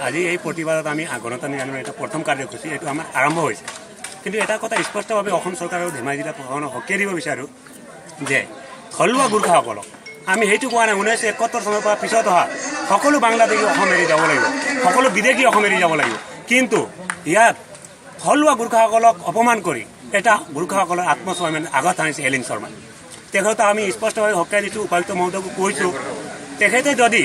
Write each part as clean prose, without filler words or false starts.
আজি এই প্ৰতিবাদত আমি গণতান্ত্ৰিক আন্দোলনৰ এটা প্ৰথম কাৰ্যসূচী এইটো আমাৰ আৰম্ভ হৈছে। কিন্তু এটা কথা স্পষ্টভাৱে অসম চৰকাৰ আৰু ধেমাজি জিলা প্ৰশাসনক সকীয়াই দিব বিচাৰোঁ যে থলুৱা গোৰ্খাসকলক আমি সেইটো কোৱা নাই 1971 চনৰ পৰা পিছত অহা সকলো বাংলাদেশী অসম এৰি যাব লাগিব, সকলো বিদেশী অসম এৰি যাব লাগিব। কিন্তু ইয়াত থলুৱা গোৰ্খাসকলক অপমান কৰি এটা গোৰ্খাসকলৰ আত্মস্বাভিমান আঘাত আনিছে এলিন শৰ্মাই। তেখেতক আমি স্পষ্টভাৱে সকীয়াই দিছোঁ, উপায়ুক্ত মহোদয়কো কৈছোঁ, তেখেতে যদি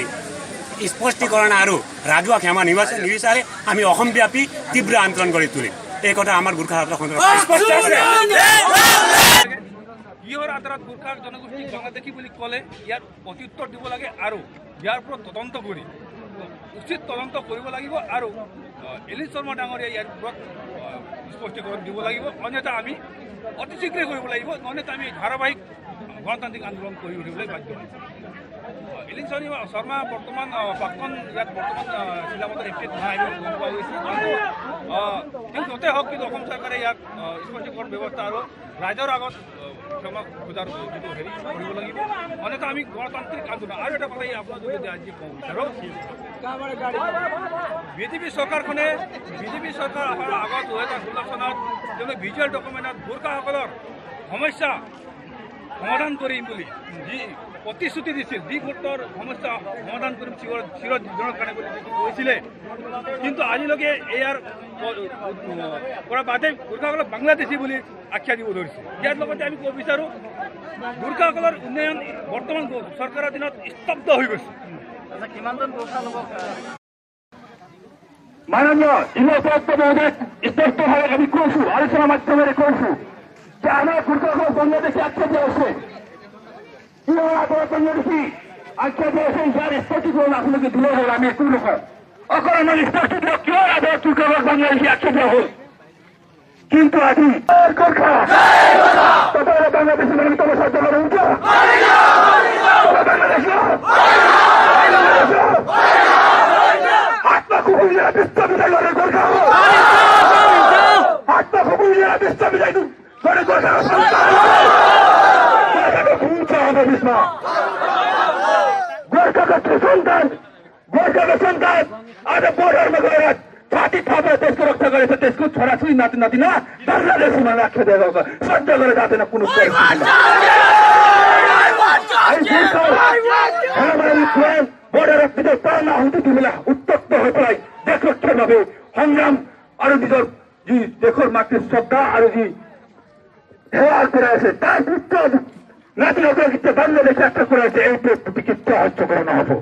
স্পষ্টীকৰণ আৰু ৰাজহুৱা ক্ষমা নিবিচাৰে আমি অসমব্যাপী তীব্ৰ আন্দোলন কৰি তুলিম। এই কথা আমাৰ গোৰ্খাসকলৰ কিহৰ আধাৰত গোৰ্খা জনগোষ্ঠীক বাংলাদেশী বুলি ক'লে ইয়াৰ প্ৰত্যুত্তৰ দিব লাগে আৰু ইয়াৰ ওপৰত তদন্ত কৰি উচিত তদন্ত কৰিব লাগিব আৰু এলিন শৰ্মা ডাঙৰীয়া ইয়াৰ ওপৰত স্পষ্টীকৰণ দিব লাগিব। অন্যথা আমি অতি শীঘ্ৰে কৰিব লাগিব, অন্যথা আমি ধাৰাবাহিক গণতান্ত্ৰিক আন্দোলন কৰি উঠিবলৈ বাধ্য হ'ম। এলিন শৰ্মা বৰ্তমান প্ৰাক্তন ইয়াত বৰ্তমান শিলামতৰ এমপিত নহয় গম পোৱা গৈছে। কিন্তু য'তে হওক কিন্তু অসম চৰকাৰে ইয়াক স্পষ্টীকৰণ ব্যৱস্থা আৰু ৰাইজৰ আগত ক্ষমা খোজাৰ যিটো হেৰি কৰিব লাগিব। অন্যথা আমি গণতান্ত্ৰিক আন্দোলন আৰু এটা কথা আপোনাৰ যদি আজি ক'ব বিচাৰোঁ, বিজেপি চৰকাৰখনে বিজেপি চৰকাৰ অহাৰ আগত 2016 চনত তেওঁলোকে ভিজুৱেল ডকুমেণ্টত গোৰ্খাসকলৰ সমস্যা সমাধান কৰিম বুলি যি প্ৰতিশ্ৰুতি দিছিল, 2 ভোটৰ সমস্যা সমাধান কৰিম চিৰদিনৰ কাৰণে বুলি যিটো কৈছিলে, কিন্তু আজিলৈকে ইয়াৰ পৰা বাদে গোৰ্খাসকলক বাংলাদেশী বুলি আখ্যা দিব ধৰিছে। ইয়াৰ লগতে আমি ক'ব বিচাৰোঁ গোৰ্খাসকলৰ উন্নয়ন বৰ্তমান চৰকাৰৰ দিনত স্তব্ধ হৈ গৈছে। কিমানজন গোৰ্খা লোকক মাননীয় জিলা উপায়ুক্ত মহোদয় স্পষ্টভাৱে আমি কৈছোঁ, আলোচনাৰ মাধ্যমেৰে কৈছোঁ যে আমাৰ গোৰ্খাসকলক বাংলাদেশী আখ্যা দিয়া হৈছে। কিহৰ আধাৰত বাংলাদেশী আখ্যা দিয়া হৈছে ইয়াৰ স্পষ্টীকৰণ আপোনালোকে দিলে হ'ল। আমি একো নকওঁ, অকল আমাক স্পষ্ট দিয়ক কিহৰ আধাৰত গোৰ্খাসকলক বাংলাদেশী আখ্যা দিয়া হ'ল। কিন্তু আজি গোৰ্খা তথাপি বাংলাদেশী মানে তোমার সাহায্য করে উঠো বাংলাদেশী আত্মা কুকুরিয়া বিশ্ববিদ্যালয় করে গোর্খা আত্মা কুকুরিয়া বিশ্ববিদ্যালয় করে গোর্খা ভূমিকা হবে বিস্মা गोरखा का सन्तान आज बोर्डरमा गएर छाती थापेर त्यसको रक्षा गरेछ। त्यसको छोराछोरी नाति नातिना बङ्गलादेशीमा राख्यो दिएको सह्य गरेर जाँदैन कुनै बोर्डर भित्र पाल्न आउँथ्यो तिमीलाई उत्तप्त होइपलाई देखो नभए সংগ্রাম আৰু নিজৰ যি দেশৰ মাতৃ শ্ৰদ্ধা আৰু যি সেৱা কৰি আছে তাৰ ভিতৰত নাতি নতুন বাংলাদেশ একটা করে আছে। এই টিকিটটা হচ্ছে করে না হবো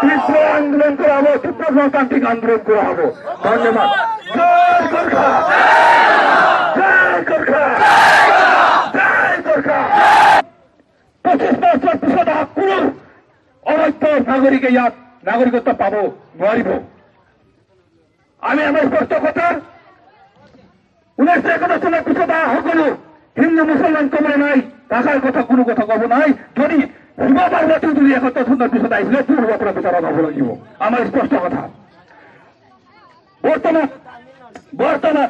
তীব্র আন্দোলন করা হবো, তীব্র গণতান্ত্রিক আন্দোলন করা হবো। ধন্যবাদ। জয় গোর্খা, জয় গোর্খা, জয় গোর্খা। 25 বছর পিছত কোনো অবৈধ নাগরিকে ইয়াত নাগরিকত্ব পাব নোৱাৰিব। আমি আমাৰ স্পষ্ট কথা 1971 চনৰ পিছত সকলো হিন্দু মুসলমান কমরে নাই, টাকার কথা কোনো কথা কব নাই। যদি শিৱ পাৰ্বতী যদি 71 চনৰ পিছত আহিছিলে তোৰ পৰা বিচাৰত হব লাগিব। আমাৰ স্পষ্ট কথা। বৰ্তমান